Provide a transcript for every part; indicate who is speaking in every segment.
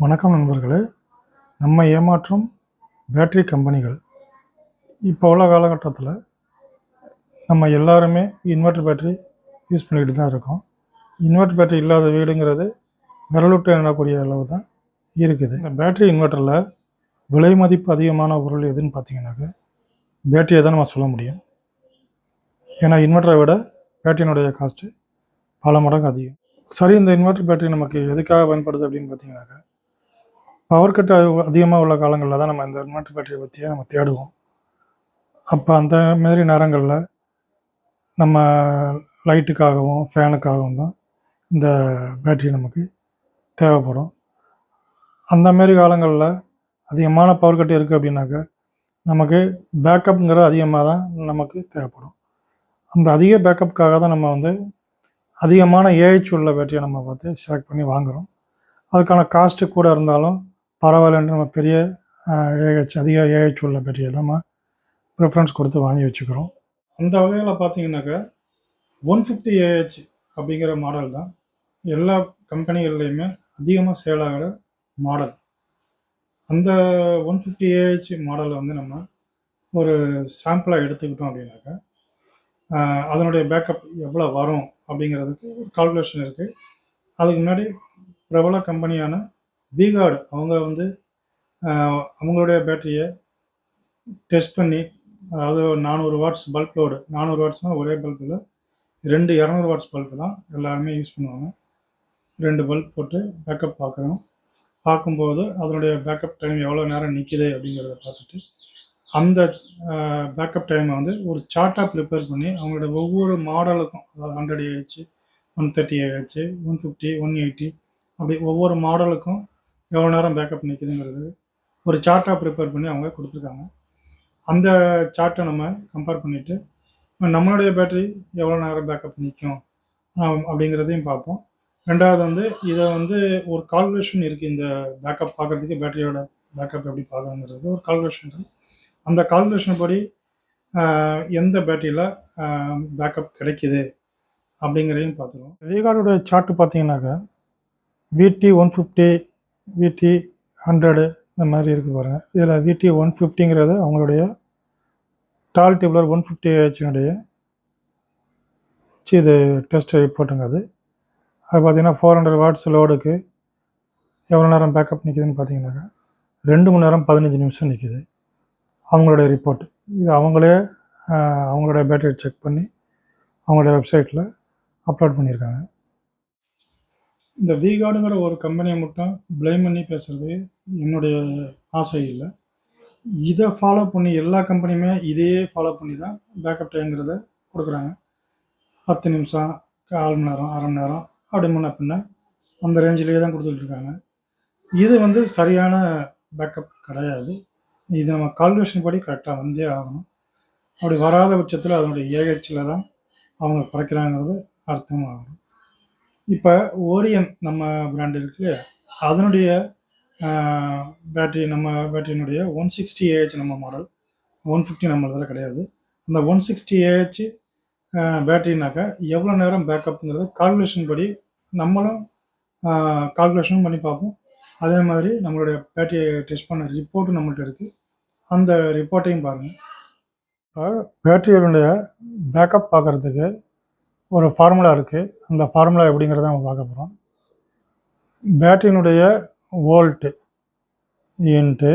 Speaker 1: வணக்கம் நண்பர்களே. நம்ம ஏமாற்றும் பேட்டரி கம்பெனிகள். இப்போ உள்ள காலகட்டத்தில் நம்ம எல்லாருமே இன்வெர்டர் பேட்டரி யூஸ் பண்ணிக்கிட்டு தான் இருக்கோம். இன்வெர்டர் பேட்டரி இல்லாத வீடுங்கிறது விரலுட்டு எண்ணக்கூடிய அளவு தான் இருக்குது. இந்த பேட்டரி இன்வெர்ட்டரில் விலை மதிப்பு அதிகமான பொருள் எதுன்னு பார்த்தீங்கன்னாக்க பேட்டரியை தான் நம்ம சொல்ல முடியும். ஏன்னா இன்வெர்ட்டரை விட பேட்டரியினுடைய காஸ்ட்டு பல மடங்கு அதிகம். சரி, இந்த இன்வெர்டர் பேட்டரி நமக்கு எதுக்காக பயன்படுது அப்படின்னு பார்த்தீங்கன்னாக்கா, பவர் கட் அதிகமாக உள்ள காலங்களில் தான் நம்ம இந்த இன்வெர்டர் பேட்டரியை பற்றியே நம்ம தேடுவோம். அப்போ அந்த மாரி நேரங்களில் நம்ம லைட்டுக்காகவும் ஃபேனுக்காகவும் தான் இந்த பேட்டரி நமக்கு தேவைப்படும். அந்த மாரி காலங்களில் அதிகமான பவர் கட் இருக்குது அப்படின்னாக்கா நமக்கு பேக்கப்புங்கிறது அதிகமாக தான் நமக்கு தேவைப்படும். அந்த அதிக பேக்கப்புக்காக தான் நம்ம அதிகமான ஏஹெச் உள்ள பேட்டரியை நம்ம பார்த்து செலக்ட் பண்ணி வாங்குகிறோம். அதுக்கான காஸ்ட்டு கூட இருந்தாலும் பரவாயில்லன்ட்டு நம்ம பெரிய அதிக ஏஹெச் உள்ள பேட்டரியை தான் நம்ம ப்ரிஃபரன்ஸ் கொடுத்து வாங்கி வச்சுக்கிறோம். அந்த வகையில் பார்த்தீங்கன்னாக்கா 150 ஏஹெச் அப்படிங்கிற மாடல் தான் எல்லா கம்பெனிகள்லையுமே அதிகமாக சேல் ஆகிற மாடல். அந்த 150 ஏஹெச் மாடலை நம்ம ஒரு சாம்பிளாக எடுத்துக்கிட்டோம் அப்படின்னாக்கா அதனுடைய பேக்கப் எவ்வளோ வரும் அப்படிங்கிறதுக்கு ஒரு கால்குலேஷன் இருக்குது. அதுக்கு முன்னாடி பிரபல கம்பெனியான V-Guard அவங்க அவங்களுடைய பேட்டரியை டெஸ்ட் பண்ணி, அதாவது 400 வாட்ஸ் பல்ப் லோடு, 400 வாட்ஸ்னால் ஒரே பல்பில் 2 200 வாட்ஸ் பல்பு தான் எல்லாருமே யூஸ் பண்ணுவாங்க. 2 பல்ப் போட்டு பேக்கப் பார்க்கும்போது அதனுடைய பேக்கப் டைம் எவ்வளோ நேரம் நிற்கிது அப்படிங்கிறத பார்த்துட்டு அந்த பேக்கப் டைமை ஒரு சார்ட்டாக ப்ரிப்பேர் பண்ணி அவங்களோட ஒவ்வொரு மாடலுக்கும், அதாவது 100 ஏஹெச், 130 ஏஹெச், 150, 180 அப்படி ஒவ்வொரு மாடலுக்கும் எவ்வளோ நேரம் பேக்கப் நிற்கிதுங்கிறது ஒரு சார்ட்டாக ப்ரிப்பேர் பண்ணி அவங்க கொடுத்துருக்காங்க. அந்த சார்ட்டை நம்ம கம்பேர் பண்ணிவிட்டு நம்மளுடைய பேட்டரி எவ்வளோ நேரம் பேக்கப் நிற்கும் அப்படிங்கிறதையும் பார்ப்போம். ரெண்டாவது இதை ஒரு கால்குலேஷன் இருக்குது. இந்த பேக்கப் பார்க்குறதுக்கு பேட்டரியோட பேக்கப் எப்படி பார்க்கணுங்கிறது ஒரு கால்குலேஷன் இருக்குது. அந்த கால்குலேஷன் படி எந்த பேட்டரியில் பேக்கப் கிடைக்கிது அப்படிங்கிறதையும் பார்த்துருவோம். V-Guard சார்ட்டு பார்த்தீங்கன்னாக்கா VT 150, VT 100 இந்த மாதிரி இருக்குது பாருங்கள். இதில் VT 150ங்கிறது அவங்களுடைய டால் டியூப்லர் 150 ஏஹெச்னுடைய இது டெஸ்ட் ரிப்போர்ட்டுங்க. அது பார்த்தீங்கன்னா 400 வாட்ஸ் லோடுக்கு எவ்வளோ நேரம் பேக்கப் நிற்கிதுன்னு பார்த்தீங்கன்னாக்கா 2 மணி நேரம் 15 நிமிஷம் நிற்கிது அவங்களுடைய ரிப்போர்ட். இது அவங்களே அவங்களுடைய பேட்டரி செக் பண்ணி அவங்களுடைய வெப்சைட்டில் அப்லோட் பண்ணியிருக்காங்க. இந்த V-Guardங்கிற ஒரு கம்பெனியை மட்டும் ப்ளேம் பண்ணி பேசுகிறது என்னுடைய ஆசை இல்லை. இதை ஃபாலோ பண்ணி எல்லா கம்பெனியுமே இதையே ஃபாலோ பண்ணி தான் பேக்கப் டைம்ங்கிறத கொடுக்குறாங்க. 10 நிமிஷம், 1/4 மணி நேரம், அரை மணி நேரம் அப்படி முன்ன பின்ன அந்த ரேஞ்சிலேயே தான் கொடுத்துட்ருக்காங்க. இது சரியான பேக்கப் கிடையாது. இது நம்ம கால்குலேஷன் படி கரெக்டாக வந்தே ஆகணும். அப்படி வராத பட்சத்தில் அதனுடைய ஏஹெச்சில் தான் அவங்க குறைக்கிறாங்கிறது அர்த்தமாகணும். இப்போ ஓரியன் நம்ம பிராண்ட் இருக்கு இல்லையா, அதனுடைய பேட்டரி நம்ம பேட்டரியினுடைய 160 ஏஹெச் நம்ம மாடல், 150 நம்ம இதில் கிடையாது. அந்த 160 ஏஹெச் பேட்டரினாக்கா எவ்வளோ நேரம் பேக்கப்புங்கிறது கால்குலேஷன் படி நம்மளும் கால்குலேஷன் பண்ணி பார்ப்போம். அதே மாதிரி நம்மளுடைய பேட்டரியை டெஸ்ட் பண்ண ரிப்போர்ட்டும் நம்மள்ட்ட இருக்குது. அந்த ரிப்போர்ட்டையும் பாருங்கள். இப்போ பேட்டரியோடைய பேக்கப் பார்க்குறதுக்கு ஒரு ஃபார்முலா இருக்குது. அந்த ஃபார்முலா எப்படிங்கிறத நம்ம பார்க்க போகிறோம். பேட்டரியினுடைய வோல்ட்டு இன்ட்டு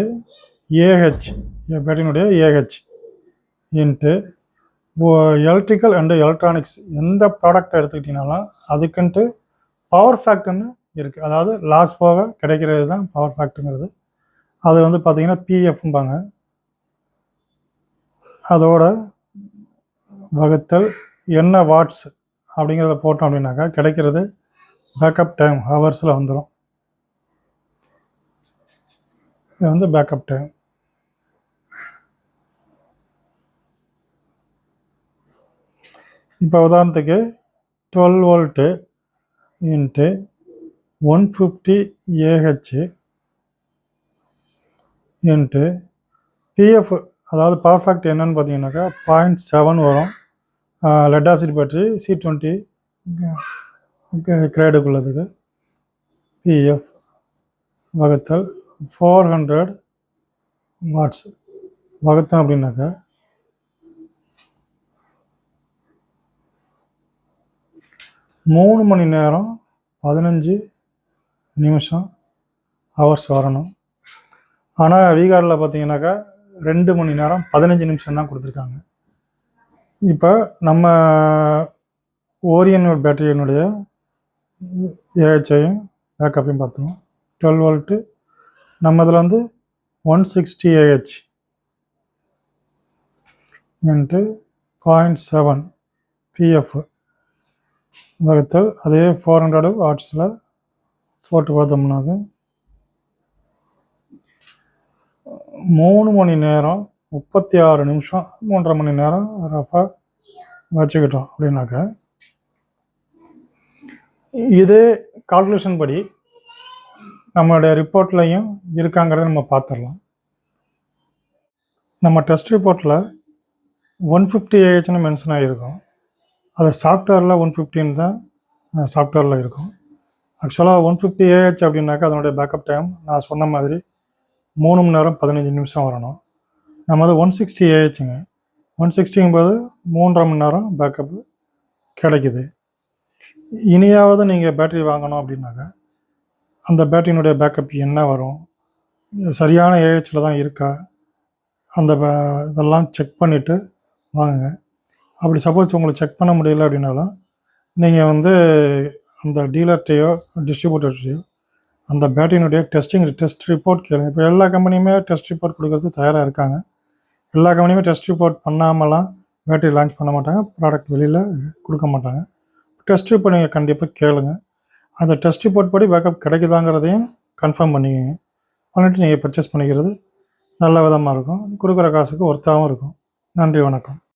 Speaker 1: ஏஹெச், பேட்டரியினுடைய AH into electrical and electronics எந்த ப்ராடக்டை எடுத்துக்கிட்டிங்கனாலும் அதுக்குன்ட்டு பவர் ஃபேக்டர்னு இருக்குது. அதாவது லாஸ் போக கிடைக்கிறது தான் பவர் ஃபேக்டருங்கிறது. அது பார்த்திங்கன்னா பிஎஃப்ம்பாங்க. அதோட வகுத்தல் என்ன வாட்ஸ் அப்படிங்கிறத போட்டோம் அப்படின்னாக்கா கிடைக்கிறது பேக்கப் டைம் ஹவர்ஸில் வந்துடும். இது பேக்கப் டைம். இப்போ உதாரணத்துக்கு 12 volt into 150 AH into PF, அதாவது பவர் ஃபேக்டர் என்னன்னு பார்த்தீங்கன்னாக்கா 0.7 வரும். லெட் ஆசிட் பேட்டரி C20 கிரேடுக்குள்ளதுக்கு பிஎஃப் வகுத்தல் 400 வாட்ஸ் வகுத்தோம் அப்படின்னாக்கா 3 மணி நேரம் 15 நிமிஷம் ஹவர்ஸ் வரணும். ஆனால் விகார்டில் பார்த்தீங்கன்னாக்கா 2 மணி நேரம் 15 நிமிஷம் தான் கொடுத்துருக்காங்க. இப்போ நம்ம ஓரியன் பேட்டரியினுடைய ஏஹெச்ஐயும் பேக்கப்பையும் பார்த்தோம். 12 வோல்ட்டு நம்ம இதில் வந்து 160 ஏஹெச் இன்ட்டு 0.7 பிஎஃப் வகுத்தல் அதே 400 வாட்ஸில் போட்டு பார்த்தோம்னாக்க 3 மணி நேரம் 36 நிமிஷம் 3.5 மணி நேரம் ரஃபாக வச்சுக்கிட்டோம் அப்படின்னாக்கா இது கால்குலேஷன் படி நம்மளுடைய ரிப்போர்ட்லையும் இருக்காங்கிறத நம்ம பார்த்துடலாம். நம்ம டெஸ்ட் ரிப்போர்ட்டில் 150 ஏஹெச்னு மென்ஷன் ஆகிருக்கும். அது சாஃப்ட்வேரில் 115 தான் சாஃப்ட்வேரில் இருக்கும். ஆக்சுவலாக 150 ஏஹெச் அப்படின்னாக்கா அதனுடைய பேக்கப் டைம் நான் சொன்ன மாதிரி 3 மணி நேரம் 15 நிமிஷம் வரணும். நம்ம அது 160 ஏஹெச்சுங்க. 160ங்கும்போது 3.5 மணி நேரம் பேக்கப்பு கிடைக்குது. இனியாவது நீங்கள் பேட்டரி வாங்கணும் அப்படின்னாக்கா அந்த பேட்டரியினுடைய பேக்கப் என்ன வரும், சரியான ஏஹெச்சில் தான் இருக்கா, அந்த இதெல்லாம் செக் பண்ணிவிட்டு வாங்குங்க. அப்படி சப்போஸ் உங்களுக்கு செக் பண்ண முடியல அப்படின்னாலும் நீங்கள் வந்து அந்த டீலர்கிட்டையோ டிஸ்ட்ரிபியூட்டர்கிட்டையோ அந்த பேட்டரியினுடைய டெஸ்ட் ரிப்போர்ட் கேளுங்க. இப்போ எல்லா கம்பெனியுமே டெஸ்ட் ரிப்போர்ட் கொடுக்கறது தயாராக இருக்காங்க. எல்லா கம்பெனியுமே டெஸ்ட் ரிப்போர்ட் பண்ணாமலாம் பேட்டரி லான்ச் பண்ண மாட்டாங்க, ப்ராடக்ட் வெளியில் கொடுக்க மாட்டாங்க. டெஸ்ட் ரிப்போர்ட் நீங்கள் கண்டிப்பாக கேளுங்க. அந்த டெஸ்ட் ரிப்போர்ட் படி பேக்கப் கிடைக்குதாங்கிறதையும் கன்ஃபார்ம் பண்ணிக்கோங்க. பண்ணிவிட்டு நீங்கள் பர்ச்சேஸ் பண்ணிக்கிறது நல்ல விதமாக இருக்கும். கொடுக்குற காசுக்கு ஒர்த்தாகவும் இருக்கும். நன்றி, வணக்கம்.